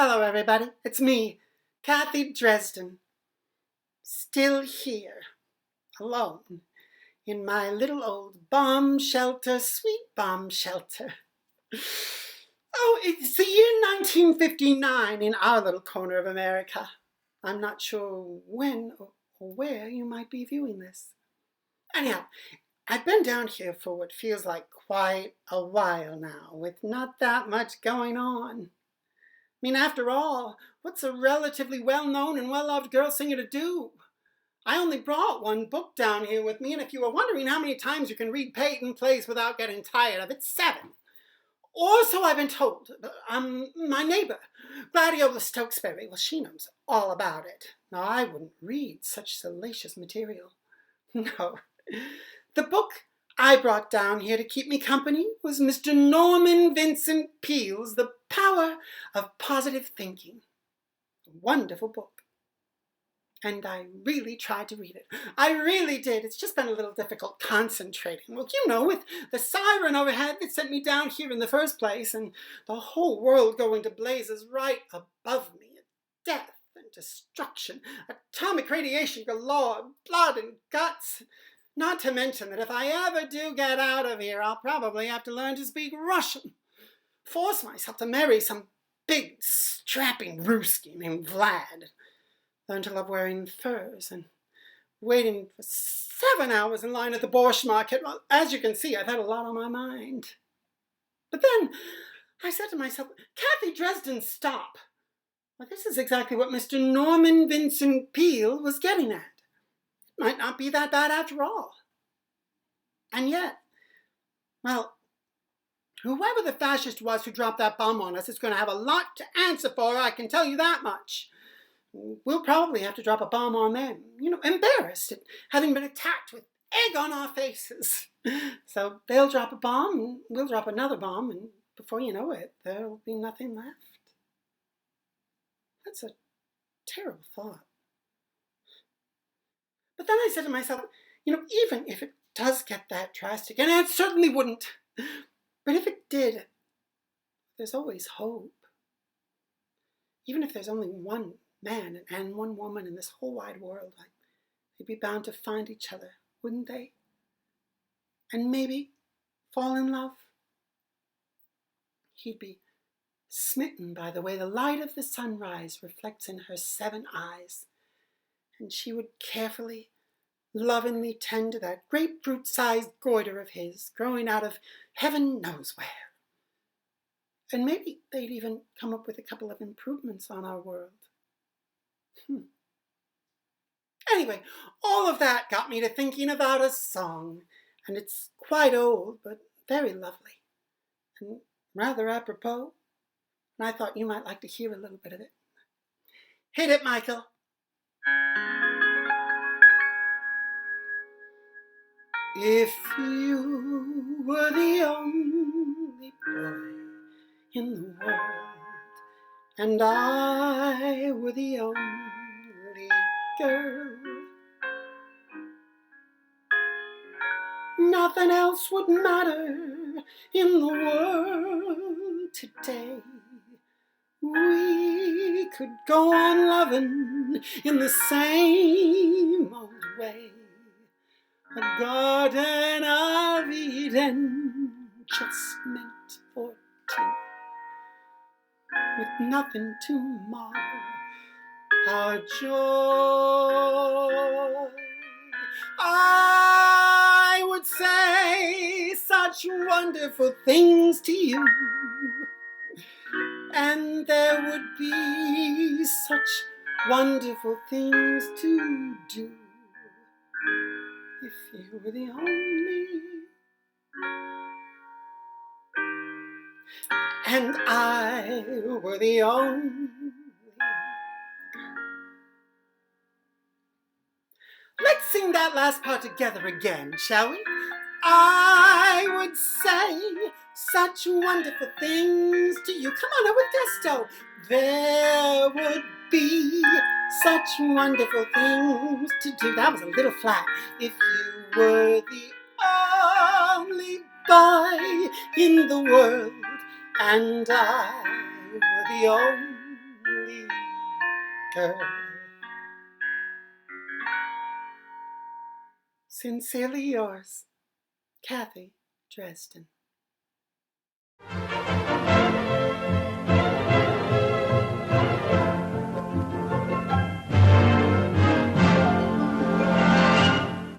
Hello, everybody. It's me, Cathy Dresden. Still here, alone, in my little old bomb shelter, sweet bomb shelter. Oh, it's the year 1959 in our little corner of America. I'm not sure when or where you might be viewing this. Anyhow, I've been down here for what feels like quite a while now, with not that much going on. I mean, after all, what's a relatively well-known and well-loved girl singer to do? I only brought one book down here with me, and if you were wondering how many times you can read Peyton Place without getting tired of it, 7. Or so I've been told. My neighbor, Gladiola Stokesbury, well, she knows all about it. Now, I wouldn't read such salacious material. No. The book I brought down here to keep me company was Mr. Norman Vincent Peale's The Power of Positive Thinking. A wonderful book. And I really tried to read it. I really did. It's just been a little difficult concentrating. Well, you know, with the siren overhead that sent me down here in the first place, and the whole world going to blazes right above me, death and destruction, atomic radiation galore, blood and guts. Not to mention that if I ever do get out of here, I'll probably have to learn to speak Russian. Force myself to marry some big, strapping Ruski named Vlad. Learn to love wearing furs and waiting for 7 hours in line at the Borscht Market. Well, as you can see, I've had a lot on my mind. But then I said to myself, Cathy Dresden, stop. Well, this is exactly what Mr. Norman Vincent Peale was getting at. Might not be that bad after all. And yet, well, whoever the fascist was who dropped that bomb on us is going to have a lot to answer for, I can tell you that much. We'll probably have to drop a bomb on them, embarrassed at having been attacked with egg on our faces. So they'll drop a bomb, and we'll drop another bomb, and before you know it, there'll be nothing left. That's a terrible thought. But then I said to myself, even if it does get that drastic, and it certainly wouldn't, but if it did, there's always hope. Even if there's only one man and one woman in this whole wide world, they'd be bound to find each other, wouldn't they? And maybe fall in love. He'd be smitten by the way the light of the sunrise reflects in her 7 eyes, and she would carefully, lovingly tend to that grapefruit-sized goiter of his growing out of heaven knows where. And maybe they'd even come up with a couple of improvements on our world. Anyway, all of that got me to thinking about a song, and it's quite old, but very lovely, and rather apropos, and I thought you might like to hear a little bit of it. Hit it, Michael. If you were the only boy in the world, and I were the only girl, nothing else would matter in the world today. We could go on loving in the same old way. A garden of Eden just meant for two, with nothing to mar our joy. I would say such wonderful things to you, and there would be such wonderful things to do. If you were the only, and I were the only. Let's sing that last part together again, shall we? I would say such wonderful things to you. Come on, now with gusto. There would be such wonderful things to do. That was a little flat. If you were the only boy in the world, and I were the only shelter. Sincerely yours, Cathy Dresden.